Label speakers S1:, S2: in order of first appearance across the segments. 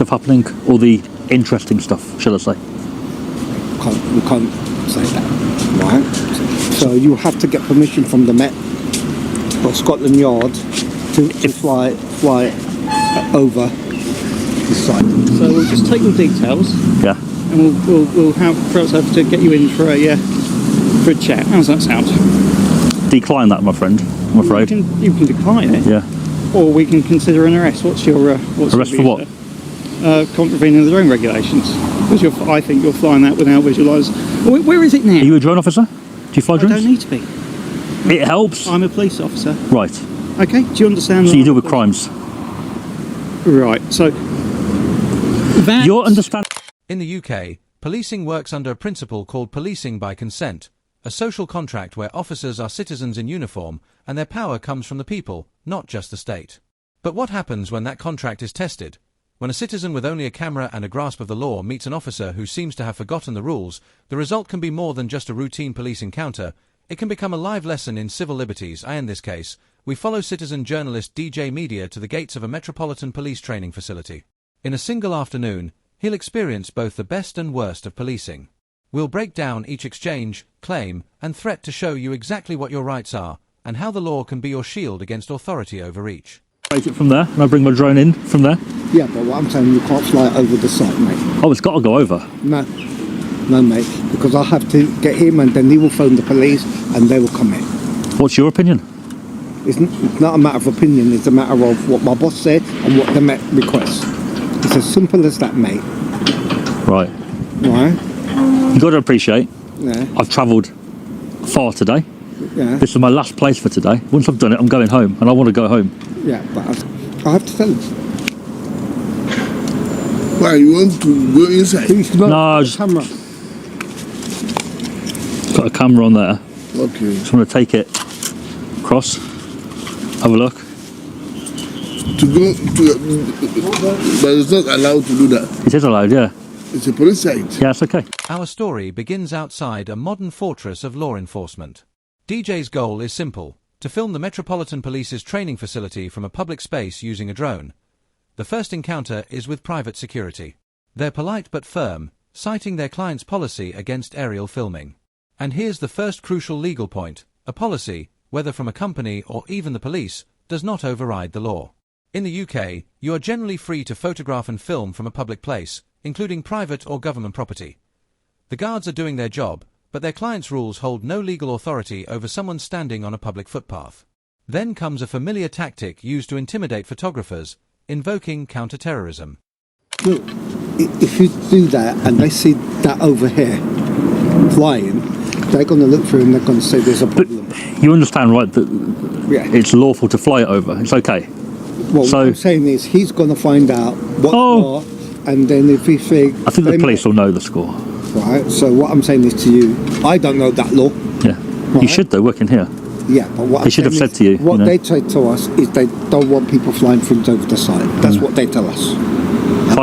S1: stuff happening, or the interesting stuff, shall I say?
S2: We can't say that, right? So you have to get permission from the Met or Scotland Yard to fly over the site. So we'll just take the details.
S1: Yeah.
S2: And we'll perhaps have to get you in for a chat. How does that sound?
S1: Decline that, my friend, I'm afraid.
S2: You can decline it.
S1: Yeah.
S2: Or we can consider an arrest. What's your
S1: Arrest for what?
S2: Contravening the drone regulations. Because I think you're flying that without visualisers. Where is it now?
S1: Are you a drone officer? Do you fly drones?
S2: I don't need to be.
S1: It helps.
S2: I'm a police officer.
S1: Right.
S2: Okay, do you understand?
S1: So you deal with crimes.
S2: Right, so that...
S1: Your understanding...
S3: In the UK, policing works under a principle called policing by consent, a social contract where officers are citizens in uniform and their power comes from the people, not just the state. But what happens when that contract is tested? When a citizen with only a camera and a grasp of the law meets an officer who seems to have forgotten the rules, the result can be more than just a routine police encounter. It can become a live lesson in civil liberties, and in this case, we follow citizen journalist DJ Media to the gates of a metropolitan police training facility. In a single afternoon, he'll experience both the best and worst of policing. We'll break down each exchange, claim, and threat to show you exactly what your rights are, and how the law can be your shield against authority overreach.
S1: Take it from there, and I bring my drone in from there.
S2: Yeah, but what I'm saying, you can't fly it over the site, mate.
S1: Oh, it's got to go over.
S2: No, mate, because I have to get him, and then he will phone the police, and they will come in.
S1: What's your opinion?
S2: It's not a matter of opinion, it's a matter of what my boss said and what the Met requests. It's as simple as that, mate.
S1: Right.
S2: Right?
S1: You've got to appreciate,
S2: Yeah.
S1: I've travelled far today.
S2: Yeah.
S1: This is my last place for today. Once I've done it, I'm going home, and I want to go home.
S2: Yeah, but I have to tell him.
S4: Why, you want to go inside?
S1: No, just
S2: camera.
S1: got a camera on there.
S4: Okay.
S1: Just want to take it across, have a look.
S4: To go to... But it's not allowed to do that.
S1: It is allowed, yeah.
S4: It's a police site.
S1: Yeah, it's okay.
S3: Our story begins outside a modern fortress of law enforcement. DJ's goal is simple: to film the Metropolitan Police's training facility from a public space using a drone. The first encounter is with private security. They're polite but firm, citing their client's policy against aerial filming. And here's the first crucial legal point: a policy, whether from a company or even the police, does not override the law. In the UK, you are generally free to photograph and film from a public place, including private or government property. The guards are doing their job, but their clients' rules hold no legal authority over someone standing on a public footpath. Then comes a familiar tactic used to intimidate photographers, invoking counter-terrorism.
S2: Look, if you do that and they see that over here flying, they're going to look through and they're going to say there's a problem.
S1: But you understand, right, that it's lawful to fly it over. It's okay.
S2: Well,
S1: So-
S2: what I'm saying is he's going to find out what's what, and then if he think...
S1: I think the police will know the score.
S2: Right, so what I'm saying is to you, I don't know that law.
S1: Yeah.
S2: Right.
S1: You should, though, working here.
S2: Yeah, but what
S1: They
S2: I'm
S1: should have
S2: saying
S1: said to you,
S2: what
S1: you know.
S2: they say to us is they don't want people flying things over the site. That's what they tell us.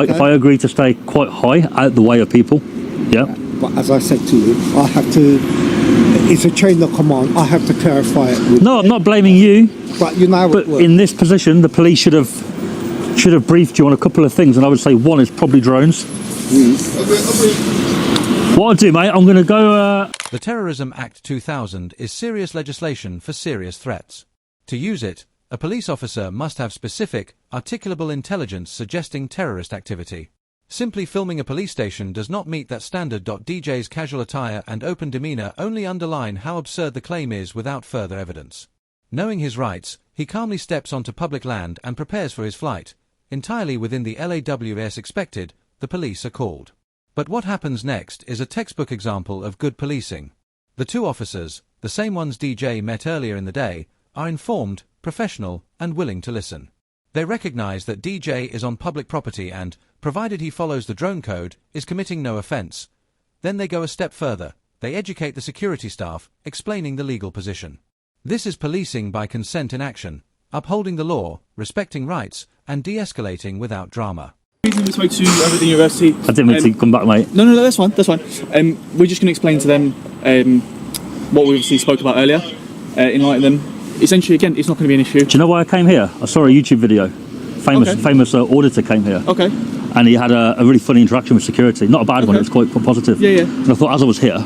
S1: If I agree to stay quite high, out the way of people, yeah.
S2: But as I said to you, I have to... It's a chain of command. I have to clarify it. With
S1: No, I'm not blaming you.
S2: But you know how
S1: But
S2: it works.
S1: in this position, the police should have briefed you on a couple of things, and I would say one is probably drones. What I'll do, mate, I'm going to go...
S3: The Terrorism Act 2000 is serious legislation for serious threats. To use it, a police officer must have specific, articulable intelligence suggesting terrorist activity. Simply filming a police station does not meet that standard. DJ's casual attire and open demeanor only underline how absurd the claim is without further evidence. Knowing his rights, he calmly steps onto public land and prepares for his flight. Entirely within the LAWS expected, the police are called. But what happens next is a textbook example of good policing. The two officers, the same ones DJ met earlier in the day, are informed, professional, and willing to listen. They recognize that DJ is on public property and, provided he follows the drone code, is committing no offense. Then they go a step further. They educate the security staff, explaining the legal position. This is policing by consent in action, upholding the law, respecting rights, and de-escalating without drama.
S5: This way to the university.
S1: I didn't mean to come back, mate.
S5: No, that's fine. We're just going to explain to them what we obviously spoke about earlier, enlighten them. Essentially, again, it's not going to be an issue.
S1: Do you know why I came here? I saw a YouTube video. famous auditor came here.
S5: Okay.
S1: And he had a really funny interaction with security. Not a bad one, it was quite positive.
S5: Yeah.
S1: And I thought, as I was here,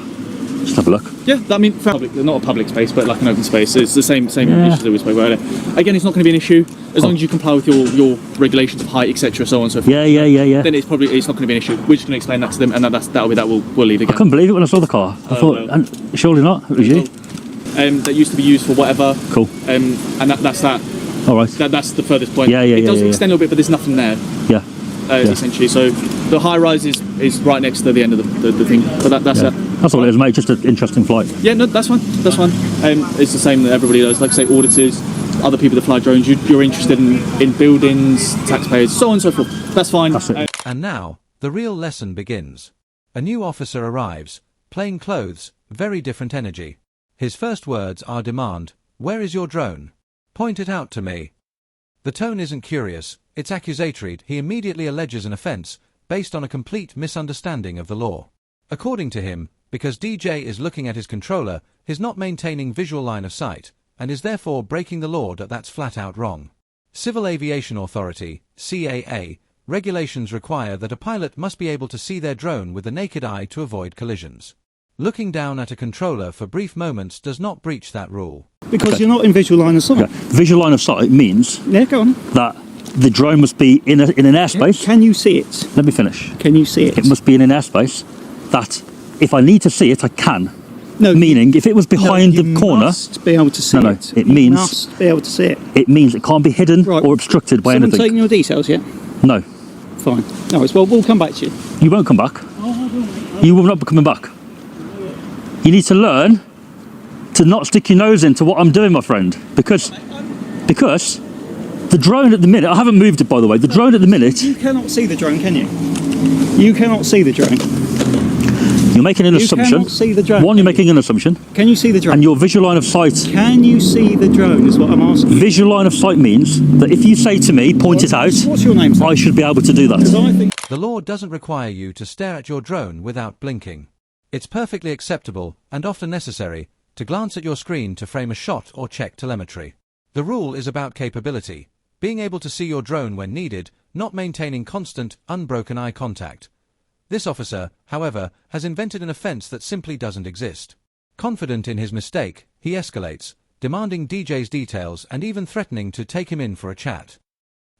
S1: just have a look.
S5: Yeah, I mean, not a public space, but like an open space. It's the same issues that we spoke about earlier. Again, it's not going to be an issue as long as you comply with your regulations of height, etc., so on and so forth.
S1: Yeah.
S5: Then it's not going to be an issue. We're just going to explain that to them, and we'll leave again.
S1: I couldn't believe it when I saw the car. I thought, and surely not. It was you.
S5: That used to be used for whatever.
S1: Cool.
S5: And that's that.
S1: All right.
S5: That's the furthest point. It does extend a little bit, but there's nothing there.
S1: Yeah.
S5: Essentially. So the high rise is right next to the end of the thing. But that's it.
S1: That's all it is, mate. Just an interesting flight.
S5: Yeah, no, that's fine. It's the same that everybody does. Like I say, auditors, other people that fly drones. You're interested in buildings, taxpayers, so on and so forth. That's fine.
S1: That's it.
S3: And now, the real lesson begins. A new officer arrives, plain clothes, very different energy. His first words are demand, "Where is your drone? Point it out to me." The tone isn't curious, it's accusatory. He immediately alleges an offence, based on a complete misunderstanding of the law. According to him, because DJ is looking at his controller, he's not maintaining visual line of sight, and is therefore breaking the law. That's flat out wrong. Civil Aviation Authority, CAA, regulations require that a pilot must be able to see their drone with the naked eye to avoid collisions. Looking down at a controller for brief moments does not breach that rule.
S2: Because you're not in visual line of sight.
S1: Visual line of sight means
S2: Go on.
S1: that the drone must be in an airspace.
S2: Can you see it?
S1: Let me finish.
S2: Can you see it?
S1: It must be in an airspace that if I need to see it, I can.
S2: No.
S1: Meaning, if it was behind the corner...
S2: You must be able to see it.
S1: It means...
S2: You must be able to see it.
S1: It means it can't be hidden or obstructed by
S2: Someone
S1: anything.
S2: taking your details yet?
S1: No.
S2: Fine. No worries. Well, we'll come back to you.
S1: You won't come back. You will not be coming back. You need to learn to not stick your nose into what I'm doing, my friend. Because the drone at the minute... I haven't moved it, by the way. The drone at the minute...
S2: You cannot see the drone, can you? You cannot see the drone.
S1: You're making an assumption.
S2: You cannot see the drone.
S1: One, you're making an assumption.
S2: Can you see the drone?
S1: And your visual line of sight...
S2: Can you see the drone is what I'm asking.
S1: Visual line of sight means that if you say to me, point it out...
S2: What's your name, sir?
S1: I should be able to do that.
S3: The law doesn't require you to stare at your drone without blinking. It's perfectly acceptable, and often necessary, to glance at your screen to frame a shot or check telemetry. The rule is about capability, being able to see your drone when needed, not maintaining constant, unbroken eye contact. This officer, however, has invented an offence that simply doesn't exist. Confident in his mistake, he escalates, demanding DJ's details and even threatening to take him in for a chat.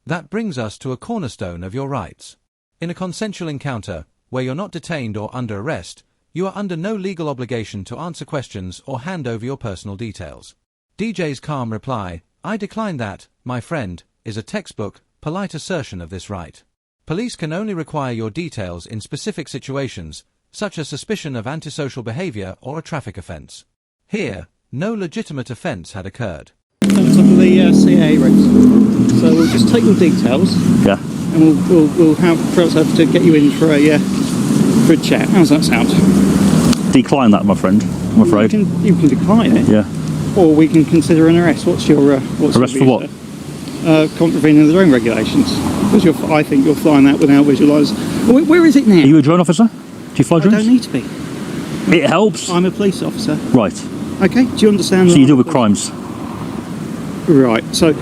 S3: That brings us to a cornerstone of your rights. In a consensual encounter, where you're not detained or under arrest, you are under no legal obligation to answer questions or hand over your personal details. DJ's calm reply, "I decline that, my friend," is a textbook, polite assertion of this right. Police can only require your details in specific situations, such as suspicion of antisocial behaviour or a traffic offence. Here, no legitimate offence had occurred.
S2: On top of the CA regs. So we'll just take your details.
S1: Yeah.
S2: And we'll perhaps have to get you in for a chat. How does that sound?
S1: Decline that, my friend, I'm afraid.
S2: You can decline it.
S1: Yeah.
S2: Or we can consider an arrest. What's your
S1: Arrest for what?
S2: Contravening the drone regulations. Because I think you're flying that without visualisers. Where is it now?
S1: Are you a drone officer? Do you fly drones?
S2: I don't need to be.
S1: It helps.
S2: I'm a police officer.
S1: Right.
S2: Okay, do you understand?
S1: So you deal with crimes.
S2: Right, so...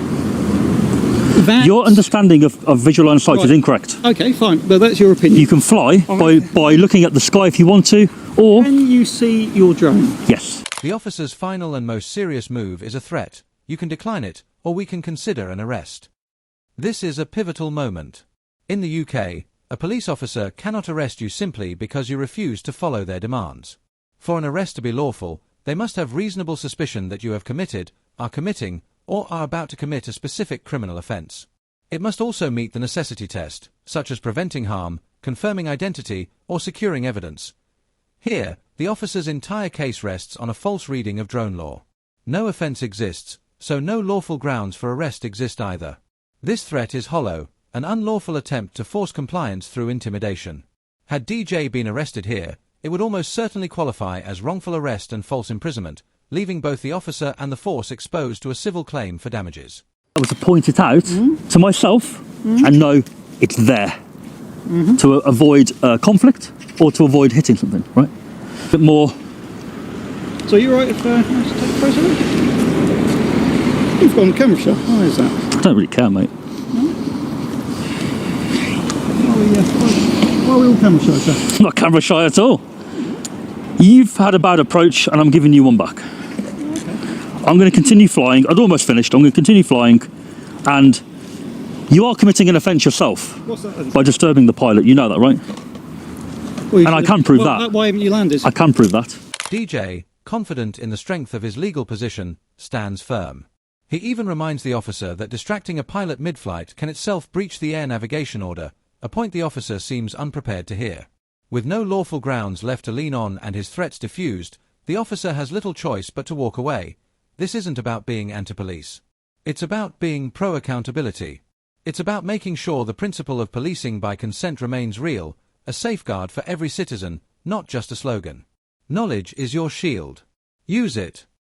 S1: Your understanding of visual line of sight is incorrect.
S2: Okay, fine, but that's your opinion.
S1: You can fly by looking at the sky if you want to, or...
S2: Can you see your drone?
S1: Yes.
S3: The officer's final and most serious move is a threat. You can decline it, or we can consider an arrest. This is a pivotal moment. In the UK, a police officer cannot arrest you simply because you refuse to follow their demands. For an arrest to be lawful, they must have reasonable suspicion that you have committed, are committing, or are about to commit a specific criminal offence. It must also meet the necessity test, such as preventing harm, confirming identity, or securing evidence. Here, the officer's entire case rests on a false reading of drone law. No offence exists, so no lawful grounds for arrest exist either. This threat is hollow, an unlawful attempt to force compliance through intimidation. Had DJ been arrested here, it would almost certainly qualify as wrongful arrest and false imprisonment, leaving both the officer and the force exposed to a civil claim for damages.
S1: I was to point it out to myself and know it's there to avoid conflict or to avoid hitting something, right? A bit more.
S2: So you're right if I just take a photo? You've got on the camera shot. Why is that?
S1: I don't really care, mate.
S6: Why are we all camera shy, sir?
S1: I'm not camera shy at all. You've had a bad approach and I'm giving you one back. I'm going to continue flying. I'd almost finished. I'm going to continue flying, and you are committing an offence yourself
S6: What's that then?
S1: by disturbing the pilot. You know that, right?
S6: Well,
S1: And I can prove that.
S6: Why haven't you landed?
S1: I can prove that.
S3: DJ, confident in the strength of his legal position, stands firm. He even reminds the officer that distracting a pilot mid-flight can itself breach the air navigation order, a point the officer seems unprepared to hear. With no lawful grounds left to lean on and his threats diffused, the officer has little choice but to walk away. This isn't about being anti-police. It's about being pro-accountability. It's about making sure the principle of policing by consent remains real, a safeguard for every citizen, not just a slogan. Knowledge is your shield. Use it.